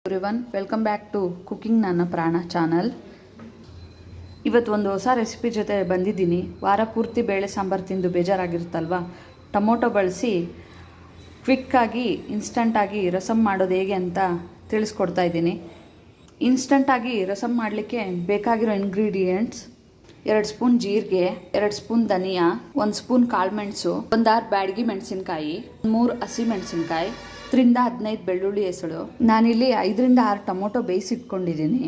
Everyone welcome back to cooking ನನ್ನ ಪ್ರಾಣ channel. ಇವತ್ತು ಒಂದು ಹೊಸ ರೆಸಿಪಿ ಜೊತೆ ಬಂದಿದ್ದೀನಿ. ವಾರ ಪೂರ್ತಿ ಬೇಳೆ ಸಾಂಬಾರು ತಿಂದು ಬೇಜಾರಾಗಿರುತ್ತಲ್ವ, ಟೊಮೊಟೊ ಬಳಸಿ ಕ್ವಿಕ್ಕಾಗಿ ಇನ್ಸ್ಟಂಟಾಗಿ ರಸಮ್ ಮಾಡೋದು ಹೇಗೆ ಅಂತ ತಿಳಿಸ್ಕೊಡ್ತಾ ಇದ್ದೀನಿ. ಇನ್ಸ್ಟಂಟಾಗಿ ರಸಮ್ ಮಾಡಲಿಕ್ಕೆ ಬೇಕಾಗಿರೋ ಇಂಗ್ರೀಡಿಯೆಂಟ್ಸ್: 2 ಸ್ಪೂನ್ ಜೀರಿಗೆ, 2 ಸ್ಪೂನ್ ಧನಿಯಾ, 1 ಸ್ಪೂನ್ ಕಾಳುಮೆಣಸು, 1 6 ಬ್ಯಾಡಗಿ ಮೆಣಸಿನ್ಕಾಯಿ, 3 ಹಸಿ ಮೆಣಸಿನ್ಕಾಯಿ, 10ರಿಂದ 15 ಬೆಳ್ಳುಳ್ಳಿ ಹೆಸಳು. ನಾನಿಲ್ಲಿ 5ರಿಂದ 6 ಟೊಮೊಟೊ ಬೇಯಿಸಿಟ್ಕೊಂಡಿದ್ದೀನಿ.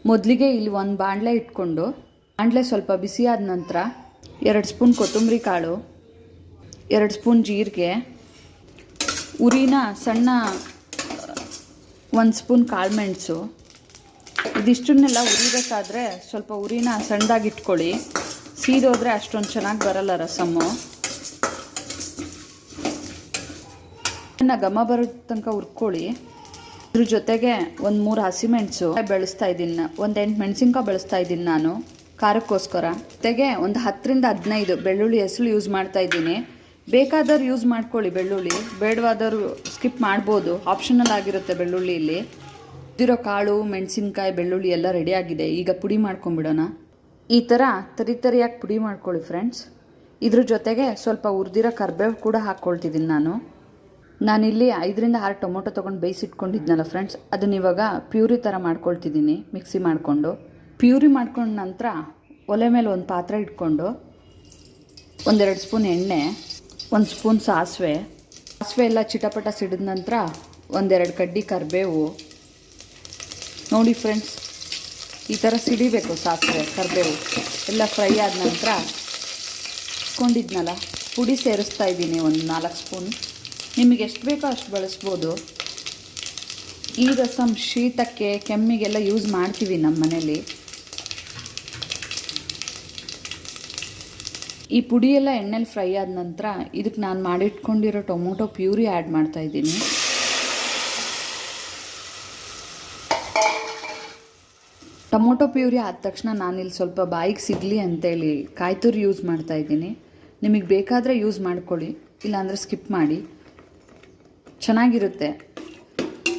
ಮೊದಲಿಗೆ ಇಲ್ಲಿ ಒಂದು ಬಾಣಲೆ ಇಟ್ಕೊಂಡು, ಬಾಣಲೆ ಸ್ವಲ್ಪ ಬಿಸಿಯಾದ ನಂತರ 2 ಸ್ಪೂನ್ ಕೊತ್ತಂಬರಿ ಕಾಳು, 2 ಸ್ಪೂನ್ ಜೀರಿಗೆ, ಉರಿನ ಸಣ್ಣ 1 ಸ್ಪೂನ್ ಕಾಳುಮೆಣಸು. ಇದಿಷ್ಟನ್ನೆಲ್ಲ ಉರಿಬೇಕಾದ್ರೆ ಸ್ವಲ್ಪ ಉರಿನ ಸಣ್ಣದಾಗಿ ಇಟ್ಕೊಳ್ಳಿ. ಸೀದೋದ್ರೆ ಅಷ್ಟೊಂದು ಚೆನ್ನಾಗಿ ಬರಲ್ಲ ರಸಮ್ಮು. ಘಮ ಬರೋ ತನಕ ಹುರ್ಕೊಳ್ಳಿ. ಇದ್ರ ಜೊತೆಗೆ 3 ಹಸಿಮೆಣಸು ಬೆಳೆಸ್ತಾ ಇದ್ದೀನಿ, 8 ಮೆಣಸಿನ್ಕಾಯಿ ಬೆಳೆಸ್ತಾ ಇದ್ದೀನಿ ನಾನು ಖಾರಕ್ಕೋಸ್ಕರ. ಜೊತೆಗೆ 10ರಿಂದ 15 ಬೆಳ್ಳುಳ್ಳಿ ಹೆಸರು ಯೂಸ್ ಮಾಡ್ತಾ ಇದ್ದೀನಿ. ಬೇಕಾದವ್ರು ಯೂಸ್ ಮಾಡ್ಕೊಳ್ಳಿ ಬೆಳ್ಳುಳ್ಳಿ, ಬೇಡವಾದವರು ಸ್ಕಿಪ್ ಮಾಡ್ಬೋದು, ಆಪ್ಷನಲ್ ಆಗಿರುತ್ತೆ ಬೆಳ್ಳುಳ್ಳಿ. ಇಲ್ಲಿ ಉದ್ದಿರೋ ಕಾಳು, ಮೆಣಸಿನ್ಕಾಯಿ, ಬೆಳ್ಳುಳ್ಳಿ ಎಲ್ಲ ರೆಡಿಯಾಗಿದೆ. ಈಗ ಪುಡಿ ಮಾಡ್ಕೊಂಬಿಡೋಣ. ಈ ಥರ ತರಿಯಾಗಿ ಪುಡಿ ಮಾಡ್ಕೊಳ್ಳಿ ಫ್ರೆಂಡ್ಸ್. ಇದ್ರ ಜೊತೆಗೆ ಸ್ವಲ್ಪ ಹುರಿದಿರೋ ಕರಿಬೇವು ಕೂಡ ಹಾಕ್ಕೊಳ್ತಿದ್ದೀನಿ ನಾನಿಲ್ಲಿ 5ರಿಂದ 6 ಟೊಮೊಟೊ ತೊಗೊಂಡು ಬೇಯಿಸಿಟ್ಕೊಂಡಿದ್ನಲ್ಲ ಫ್ರೆಂಡ್ಸ್, ಅದನ್ನ ಇವಾಗ ಪ್ಯೂರಿ ಥರ ಮಾಡ್ಕೊಳ್ತಿದ್ದೀನಿ. ಮಿಕ್ಸಿ ಮಾಡಿಕೊಂಡು ಪ್ಯೂರಿ ಮಾಡ್ಕೊಂಡ ನಂತರ ಒಲೆ ಮೇಲೆ ಒಂದು ಪಾತ್ರೆ ಇಟ್ಕೊಂಡು 1-2 ಸ್ಪೂನ್ ಎಣ್ಣೆ, 1 ಸ್ಪೂನ್ ಸಾಸಿವೆ ಎಲ್ಲ ಚಿಟಪಟ ಸಿಡಿದ ನಂತರ 1-2 ಕಡ್ಡಿ ಕರಿಬೇವು. ನೋಡಿ ಫ್ರೆಂಡ್ಸ್, ಈ ಥರ ಸಿಡಿಬೇಕು ಸಾಸಿವೆ ಕರಿಬೇವು ಎಲ್ಲ ಫ್ರೈ ಆದ ನಂತರ ಇಟ್ಕೊಂಡಿದ್ನಲ್ಲ ಪುಡಿ ಸೇರಿಸ್ತಾ ಇದ್ದೀನಿ. 4 ಸ್ಪೂನ್, ನಿಮಗೆ ಎಷ್ಟು ಬೇಕೋ ಅಷ್ಟು ಬಳಸ್ಬೋದು. ಈ ರಸಮ್ ಶೀತಕ್ಕೆ, ಕೆಮ್ಮಿಗೆಲ್ಲ ಯೂಸ್ ಮಾಡ್ತೀವಿ ನಮ್ಮ ಮನೇಲಿ. ಈ ಪುಡಿ ಎಲ್ಲ ಎಣ್ಣೆಲಿ ಫ್ರೈ ಆದ ನಂತರ ಇದಕ್ಕೆ ನಾನು ಮಾಡಿಟ್ಕೊಂಡಿರೋ ಟೊಮೊಟೊ ಪ್ಯೂರಿ ಆ್ಯಡ್ ಮಾಡ್ತಾ ಇದ್ದೀನಿ. ಟೊಮೊಟೊ ಪ್ಯೂರಿ ಆದ ತಕ್ಷಣ ನಾನಿಲ್ಲಿ ಸ್ವಲ್ಪ ಬಾಯಿಗೆ ಸಿಗಲಿ ಅಂತೇಳಿ ಕಾಯಿ ತುರಿ ಯೂಸ್ ಮಾಡ್ತಾ ಇದ್ದೀನಿ. ನಿಮಗೆ ಬೇಕಾದರೆ ಯೂಸ್ ಮಾಡ್ಕೊಳ್ಳಿ, ಇಲ್ಲಾಂದರೆ ಸ್ಕಿಪ್ ಮಾಡಿ. ಚೆನ್ನಾಗಿರುತ್ತೆ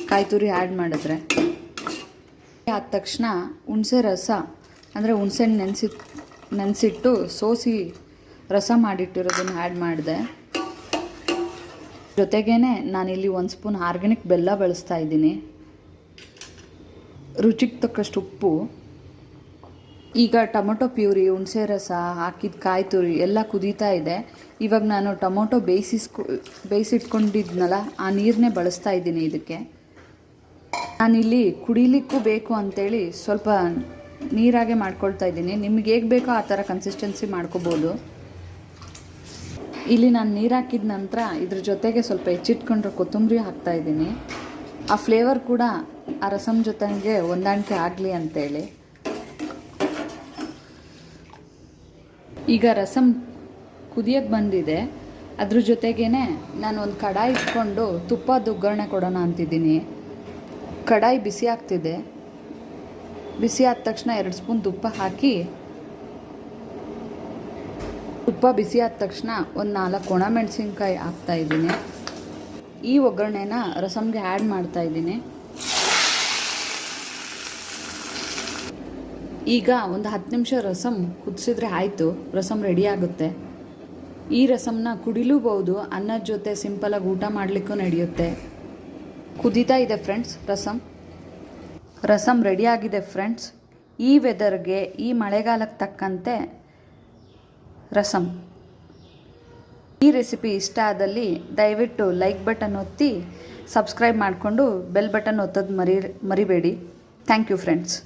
ಕಾಯಿ ತುರಿ ಆ್ಯಡ್ ಮಾಡಿದ್ರೆ. ಆದ ತಕ್ಷಣ ಹುಣಸೆ ರಸ ಅಂದರೆ ಹುಣಸೆ ನೆನೆಸಿಟ್ಟು ಸೋಸಿ ರಸ ಮಾಡಿಟ್ಟಿರೋದನ್ನು ಆ್ಯಡ್ ಮಾಡಿದೆ. ಜೊತೆಗೇ ನಾನಿಲ್ಲಿ 1 ಸ್ಪೂನ್ ಆರ್ಗ್ಯಾನಿಕ್ ಬೆಲ್ಲ ಬಳಸ್ತಾ ಇದ್ದೀನಿ. ರುಚಿಗೆ ತಕ್ಕಷ್ಟು ಉಪ್ಪು. ಈಗ ಟೊಮೊಟೊ ಪ್ಯೂರಿ, ಹುಣಸೆ ರಸ ಹಾಕಿದ ಕಾಯಿ ತುರಿ ಎಲ್ಲ ಕುದೀತಾ ಇದೆ. ಇವಾಗ ನಾನು ಟೊಮೊಟೊ ಬೇಯಿಸಿಟ್ಕೊಂಡಿದ್ನಲ್ಲ ಆ ನೀರನ್ನೇ ಬಳಸ್ತಾ ಇದ್ದೀನಿ ಇದಕ್ಕೆ. ನಾನಿಲ್ಲಿ ಕುಡಿಲಿಕ್ಕೂ ಬೇಕು ಅಂಥೇಳಿ ಸ್ವಲ್ಪ ನೀರಾಗೆ ಮಾಡ್ಕೊಳ್ತಾ ಇದ್ದೀನಿ. ನಿಮ್ಗೆ ಹೇಗೆ ಬೇಕೋ ಆ ಥರ ಕನ್ಸಿಸ್ಟೆನ್ಸಿ ಮಾಡ್ಕೋಬೋದು. ಇಲ್ಲಿ ನಾನು ನೀರು ಹಾಕಿದ ನಂತರ ಇದ್ರ ಜೊತೆಗೆ ಸ್ವಲ್ಪ ಹೆಚ್ಚಿಟ್ಕೊಂಡ್ರೆ ಕೊತ್ತಂಬರಿ ಹಾಕ್ತಾ ಇದ್ದೀನಿ. ಆ ಫ್ಲೇವರ್ ಕೂಡ ಆ ರಸಮ್ ಜೊತೆಗೆ ಹೊಂದಾಣಿಕೆ ಆಗಲಿ ಅಂತೇಳಿ. ಈಗ ರಸಮ್ ಕುದಿಯೋಕ್ಕೆ ಬಂದಿದೆ. ಅದ್ರ ಜೊತೆಗೇ ನಾನು ಒಂದು ಕಡಾಯಿ ಇಟ್ಕೊಂಡು ತುಪ್ಪದ ಒಗ್ಗರಣೆ ಕೊಡೋಣ ಅಂತಿದ್ದೀನಿ. ಕಡಾಯಿ ಬಿಸಿ ಆಗ್ತಿದೆ. ಬಿಸಿ ಆದ ತಕ್ಷಣ 2 ಸ್ಪೂನ್ ತುಪ್ಪ ಹಾಕಿ, ತುಪ್ಪ ಬಿಸಿ ಆದ ತಕ್ಷಣ 4 ಒಣಮೆಣಸಿನ್ಕಾಯಿ ಹಾಕ್ತಾಯಿದ್ದೀನಿ. ಈ ಒಗ್ಗರಣೆನ ರಸಮ್ಗೆ ಆ್ಯಡ್ ಮಾಡ್ತಾಯಿದ್ದೀನಿ. ಈಗ ಒಂದು 10 ನಿಮಿಷ ರಸಮ್ ಕುದಿಸಿದ್ರೆ ಆಯಿತು, ರಸಮ್ ರೆಡಿ ಆಗುತ್ತೆ. ಈ ರಸಮ್ನ ಕುಡಿಲೂಬಹುದು, ಅನ್ನದ ಜೊತೆ ಸಿಂಪಲಾಗಿ ಊಟ ಮಾಡಲಿಕ್ಕೂ ನಡೆಯುತ್ತೆ. ಕುದೀತಾ ಇದೆ ಫ್ರೆಂಡ್ಸ್ ರಸಮ್ ರೆಡಿ ಆಗಿದೆ ಫ್ರೆಂಡ್ಸ್. ಈ ವೆದರ್ಗೆ, ಈ ಮಳೆಗಾಲಕ್ಕೆ ತಕ್ಕಂತೆ ರಸಮ್. ಈ ರೆಸಿಪಿ ಇಷ್ಟ ಆದಲ್ಲಿ ದಯವಿಟ್ಟು ಲೈಕ್ ಬಟನ್ ಒತ್ತಿ, ಸಬ್ಸ್ಕ್ರೈಬ್ ಮಾಡಿಕೊಂಡು ಬೆಲ್ ಬಟನ್ ಒತ್ತೋದು ಮರಿಬೇಡಿ. Thank you friends.